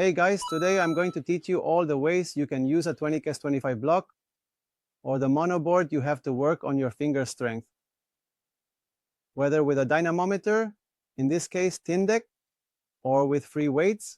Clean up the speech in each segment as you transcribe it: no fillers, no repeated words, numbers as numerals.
Hey guys, today I'm going to teach you all the ways you can use a Tindeq S25 block or the monoboard. You have to work on your finger strength. Whether with a dynamometer, in this case Tindeq, or with free weights,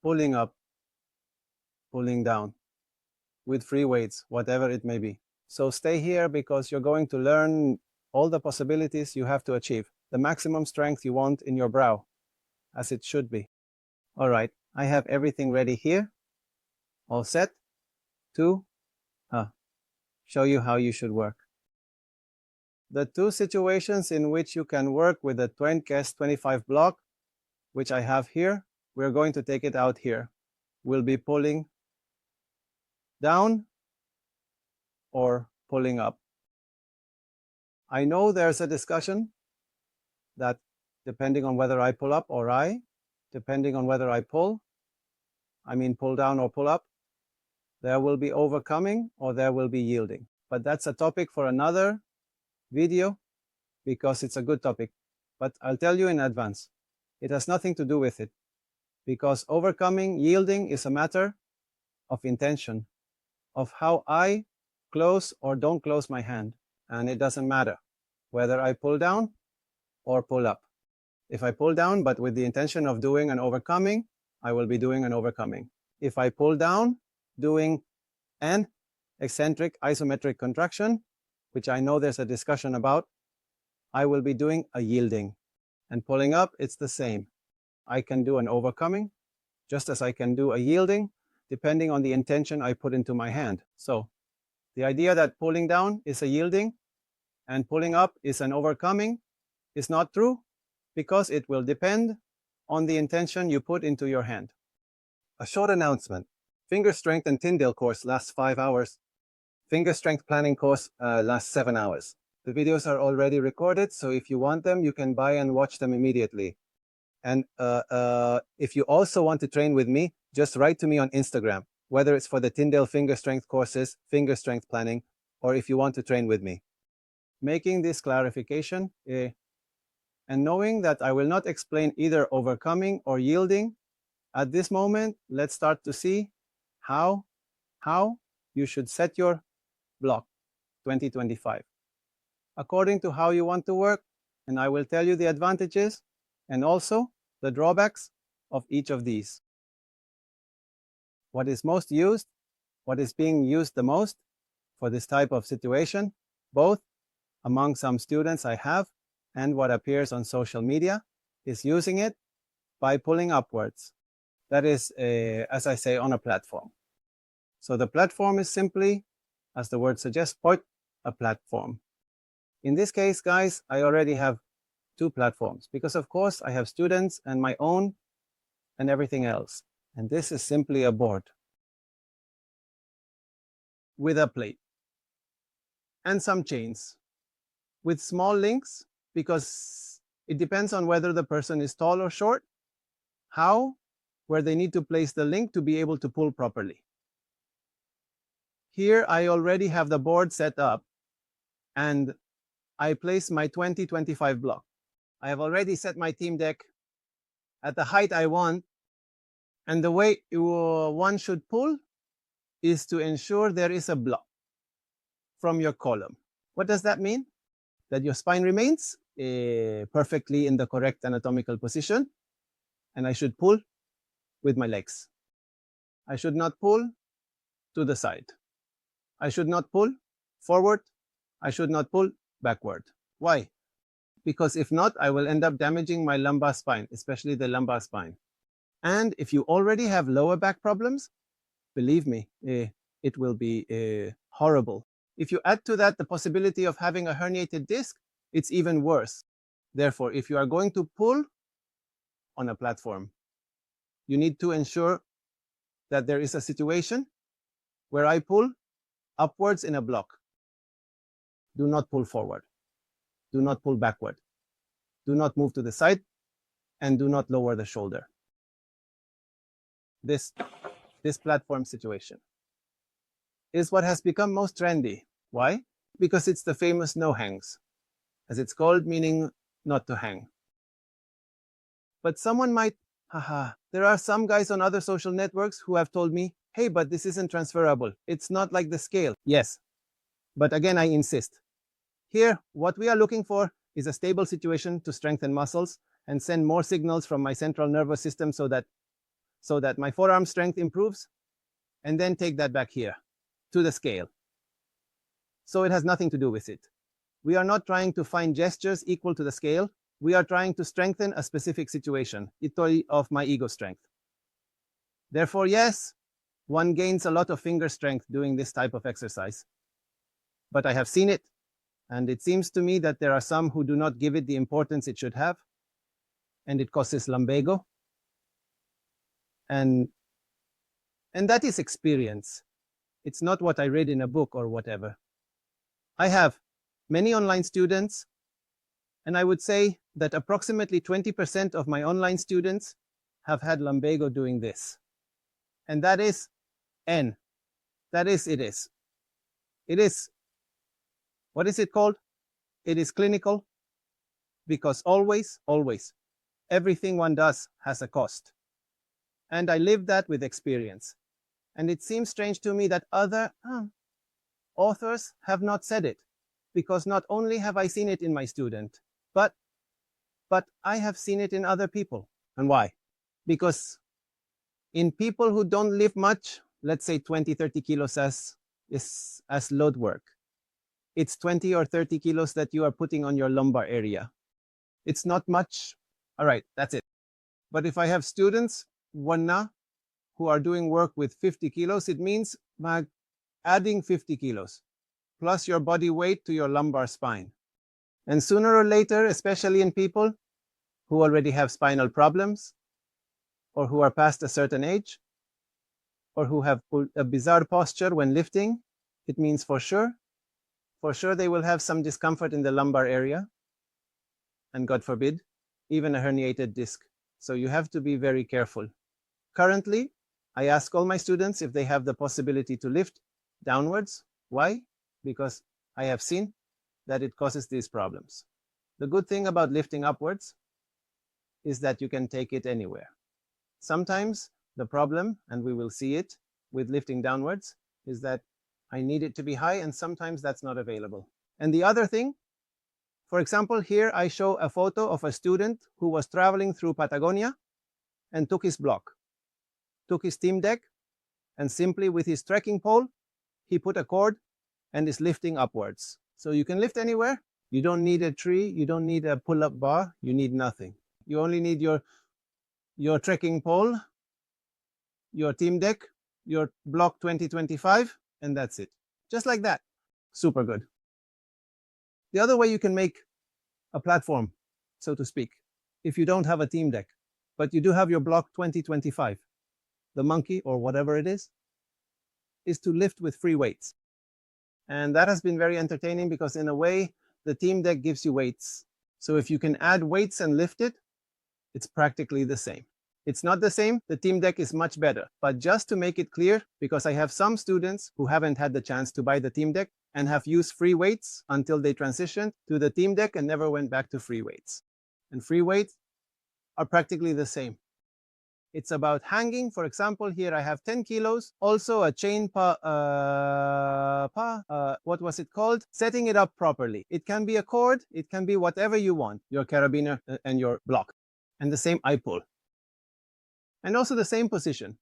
pulling up, pulling down, with free weights, whatever it may be. So stay here because you're going to learn all the possibilities you have to achieve, the maximum strength you want in your brow, as it should be. All right, I have everything ready here, all set to show you how you should work. The two situations in which you can work with the Tindeq S25 block, which I have here, we're going to take it out here. We'll be pulling down or pulling up. I know there's a discussion that depending on whether I pull up or depending on whether I pull down or pull up, there will be overcoming or there will be yielding. But that's a topic for another video because it's a good topic. But I'll tell you in advance, it has nothing to do with it, because overcoming, yielding is a matter of intention, of how I close or don't close my hand. And it doesn't matter whether I pull down or pull up. If I pull down but with the intention of doing an overcoming, I will be doing an overcoming. If I pull down doing an eccentric isometric contraction, which I know there's a discussion about, I will be doing a yielding. And pulling up, it's the same. I can do an overcoming just as I can do a yielding, depending on the intention I put into my hand. So the idea that pulling down is a yielding and pulling up is an overcoming is not true, because it will depend on the intention you put into your hand. A short announcement. Finger strength and Tindeq course lasts 5 hours. Finger strength planning course lasts 7 hours. The videos are already recorded, so if you want them, you can buy and watch them immediately. And if you also want to train with me, just write to me on Instagram, whether it's for the Tindeq finger strength courses, finger strength planning, or if you want to train with me. Making this clarification, and knowing that I will not explain either overcoming or yielding, at this moment, let's start to see how you should set your block 2025 according to how you want to work, and I will tell you the advantages and also the drawbacks of each of these. What is most used, what is being used the most for this type of situation, both among some students I have and what appears on social media, is using it by pulling upwards. That is, as I say, on a platform. So the platform is simply, as the word suggests, a platform. In this case, guys, I already have 2 platforms because, of course, I have students and my own and everything else. And this is simply a board with a plate and some chains with small links, because it depends on whether the person is tall or short, where they need to place the link to be able to pull properly. Here I already have the board set up and I place my 2025 block. I have already set my Tindeq at the height I want, and the way one should pull is to ensure there is a block from your column. What does that mean? That your spine remains perfectly in the correct anatomical position, and I should pull with my legs. I should not pull to the side. I should not pull forward. I should not pull backward. Why? Because if not, I will end up damaging my lumbar spine, especially the lumbar spine. And if you already have lower back problems, believe me, it will be horrible. If you add to that the possibility of having a herniated disc, it's even worse. Therefore, if you are going to pull on a platform, you need to ensure that there is a situation where I pull upwards in a block. Do not pull forward. Do not pull backward. Do not move to the side, and do not lower the shoulder. This platform situation is what has become most trendy. Why? Because it's the famous no hangs, as it's called, meaning not to hang. But someone might Haha, there are some guys on other social networks who have told me, hey, but this isn't transferable. It's not like the scale. Yes, but again, I insist. Here, what we are looking for is a stable situation to strengthen muscles and send more signals from my central nervous system so that my forearm strength improves, and then take that back here to the scale. So it has nothing to do with it. We are not trying to find gestures equal to the scale. We are trying to strengthen a specific situation, itoi of my ego strength. Therefore, yes, one gains a lot of finger strength doing this type of exercise. But I have seen it, and it seems to me that there are some who do not give it the importance it should have, and it causes lumbago. And that is experience. It's not what I read in a book or whatever. I have many online students, and I would say that approximately 20% of my online students have had lumbago doing this. And that is N. That is, it is. It is, what is it called? It is clinical, because always, everything one does has a cost. And I live that with experience. And it seems strange to me that other authors have not said it, because not only have I seen it in my student, but I have seen it in other people. And why? Because in people who don't lift much, let's say 20, 30 kilos as load work, it's 20 or 30 kilos that you are putting on your lumbar area. It's not much. All right, that's it. But if I have students, who are doing work with 50 kilos, it means adding 50 kilos plus your body weight to your lumbar spine. And sooner or later, especially in people who already have spinal problems, or who are past a certain age, or who have a bizarre posture when lifting, it means for sure they will have some discomfort in the lumbar area, and God forbid, even a herniated disc. So you have to be very careful. Currently, I ask all my students if they have the possibility to lift downwards. Why? Because I have seen that it causes these problems. The good thing about lifting upwards is that you can take it anywhere. Sometimes the problem, and we will see it with lifting downwards, is that I need it to be high, and sometimes that's not available. And the other thing, for example, here I show a photo of a student who was traveling through Patagonia and took his block, took his Tindeq, and simply with his trekking pole, he put a cord and is lifting upwards. So you can lift anywhere. You don't need a tree. You don't need a pull-up bar. You need nothing. You only need your trekking pole, your Tindeq, your block 2025, and that's it. Just like that. Super good. The other way you can make a platform, so to speak, if you don't have a Tindeq, but you do have your block 2025, the monkey or whatever it is to lift with free weights. And that has been very entertaining because in a way, the Tindeq gives you weights. So if you can add weights and lift it, it's practically the same. It's not the same, the Tindeq is much better. But just to make it clear, because I have some students who haven't had the chance to buy the Tindeq and have used free weights until they transitioned to the Tindeq and never went back to free weights. And free weights are practically the same. It's about hanging. For example, here I have 10 kilos. Also a chain what was it called? Setting it up properly. It can be a cord. It can be whatever you want. Your carabiner and your block. And the same eye pull. And also the same position.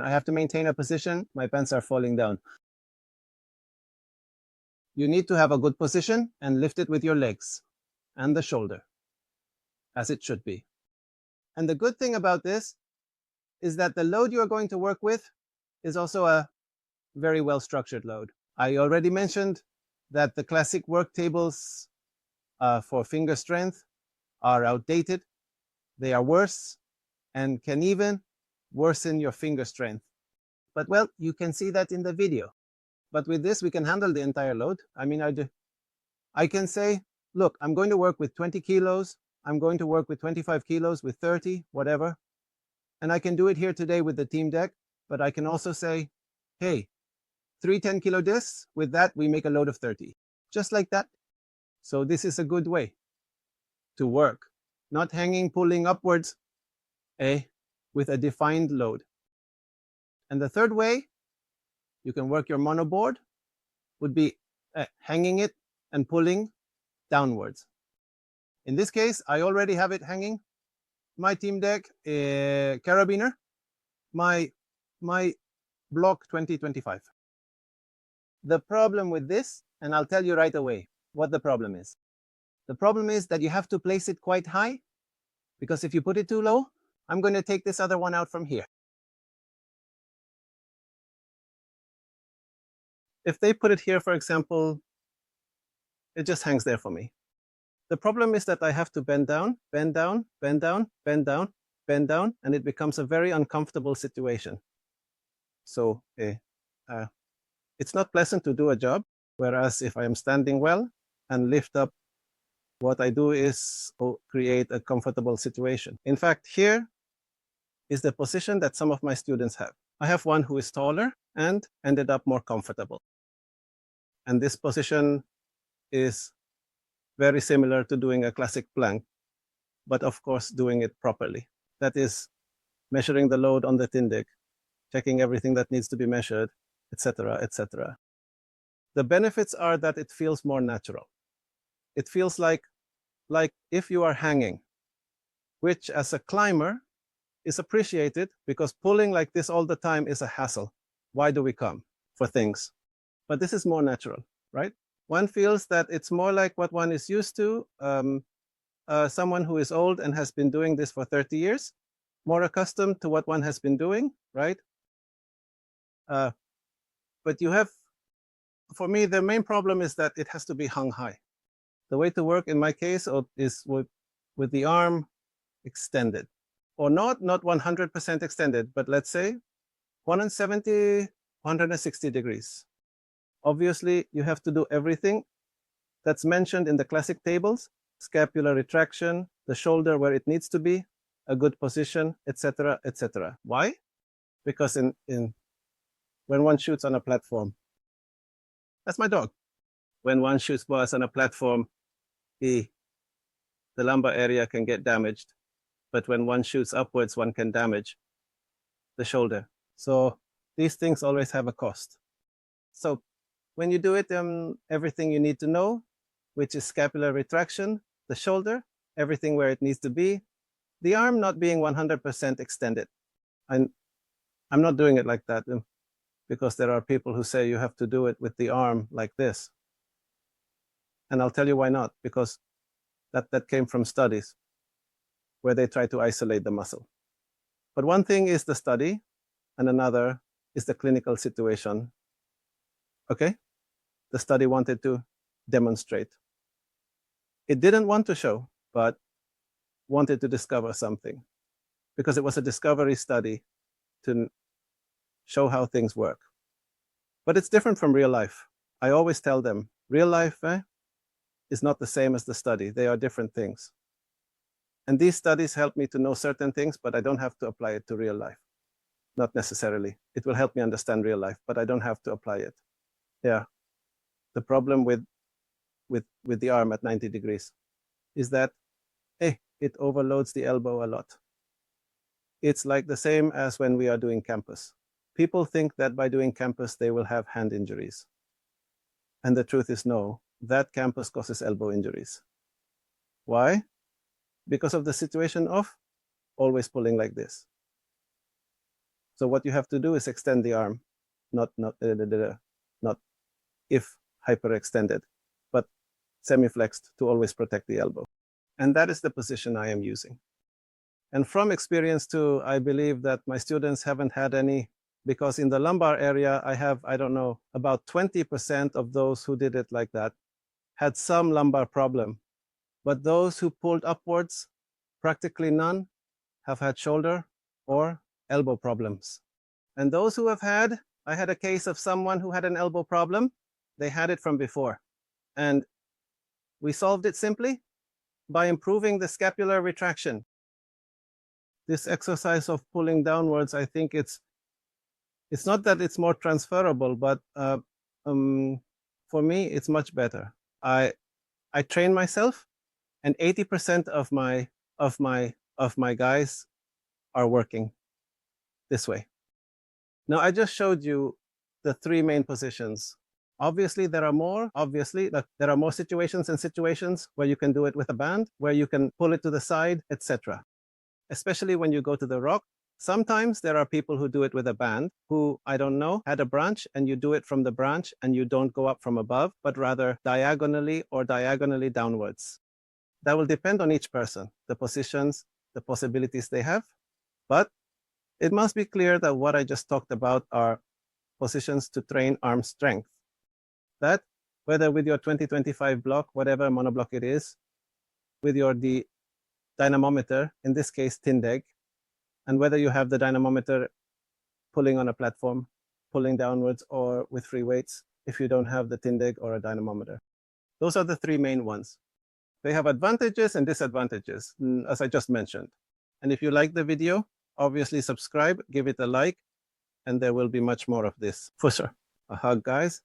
I have to maintain a position. My pants are falling down. You need to have a good position and lift it with your legs and the shoulder, as it should be. And the good thing about this is that the load you are going to work with is also a very well-structured load. I already mentioned that the classic work tables for finger strength are outdated. They are worse and can even worsen your finger strength. But well, you can see that in the video. But with this, we can handle the entire load. I mean, I can say, look, I'm going to work with 20 kilos. I'm going to work with 25 kilos, with 30, whatever. And I can do it here today with the Tindeq, but I can also say, hey, 3 10-kilo discs, with that, we make a load of 30. Just like that. So this is a good way to work. not hanging, pulling upwards, with a defined load. And the third way you can work your monoboard would be hanging it and pulling downwards. In this case, I already have it hanging. My Tindeq carabiner, my block 2025. The problem with this, and I'll tell you right away what the problem is. The problem is that you have to place it quite high, because if you put it too low, I'm going to take this other one out from here. If they put it here, for example, it just hangs there for me. The problem is that I have to bend down, bend down, bend down, bend down, bend down, and it becomes a very uncomfortable situation. So it's not pleasant to do a job, whereas if I am standing well and lift up, what I do is create a comfortable situation. In fact, here is the position that some of my students have. I have one who is taller and ended up more comfortable. And this position is very similar to doing a classic plank, but of course doing it properly. That is measuring the load on the Tindeq, checking everything that needs to be measured, etc., etc. The benefits are that it feels more natural. It feels like if you are hanging, which as a climber is appreciated, because pulling like this all the time is a hassle. Why do we come? For things. But this is more natural, right? One feels that it's more like what one is used to, someone who is old and has been doing this for 30 years, more accustomed to what one has been doing, right? But you have, for me, the main problem is that it has to be hung high. The way to work in my case is with the arm extended, or not 100% extended, but let's say 170, 160 degrees. Obviously, you have to do everything that's mentioned in the classic tables: scapular retraction, the shoulder where it needs to be, a good position, etc., etc. Why? Because when one shoots on a platform, that's my dog. When one shoots bars on a platform, the lumbar area can get damaged. But when one shoots upwards, one can damage the shoulder. So these things always have a cost. So when you do it, everything you need to know, which is scapular retraction, the shoulder, everything where it needs to be, the arm not being 100% extended. I'm not doing it like that, because there are people who say you have to do it with the arm like this. And I'll tell you why not, because that came from studies where they try to isolate the muscle. But one thing is the study, and another is the clinical situation. Okay? The study wanted to demonstrate. It didn't want to show, but wanted to discover something, because it was a discovery study to show how things work. But it's different from real life. I always tell them, real life is not the same as the study. They are different things. And these studies help me to know certain things, but I don't have to apply it to real life. Not necessarily. It will help me understand real life, but I don't have to apply it. Yeah. The problem with the arm at 90 degrees is that it overloads the elbow a lot. It's like the same as when we are doing campus. People think that by doing campus, they will have hand injuries. And the truth is no, that campus causes elbow injuries. Why? Because of the situation of always pulling like this. So what you have to do is extend the arm, not if hyperextended, but semi-flexed to always protect the elbow. And that is the position I am using. And from experience too, I believe that my students haven't had any, because in the lumbar area, I have, I don't know, about 20% of those who did it like that had some lumbar problem. But those who pulled upwards, practically none have had shoulder or elbow problems. And those who have had, I had a case of someone who had an elbow problem. They had it from before. And we solved it simply by improving the scapular retraction. This exercise of pulling downwards, I think it's not that it's more transferable, but for me, it's much better. I train myself, and 80% of my of my guys are working this way. Now I just showed you the three main positions. Obviously, there are more. Obviously, there are more situations where you can do it with a band, where you can pull it to the side, etc. Especially when you go to the rock. Sometimes there are people who do it with a band who, I don't know, had a branch and you do it from the branch and you don't go up from above, but rather diagonally or diagonally downwards. That will depend on each person, the positions, the possibilities they have. But it must be clear that what I just talked about are positions to train arm strength. That whether with your 2025 block, whatever monoblock it is, with your dynamometer, in this case Tindeq, and whether you have the dynamometer pulling on a platform, pulling downwards, or with free weights, if you don't have the Tindeq or a dynamometer. Those are the three main ones. They have advantages and disadvantages, as I just mentioned. And if you like the video, obviously subscribe, give it a like, and there will be much more of this for sure. A hug, guys.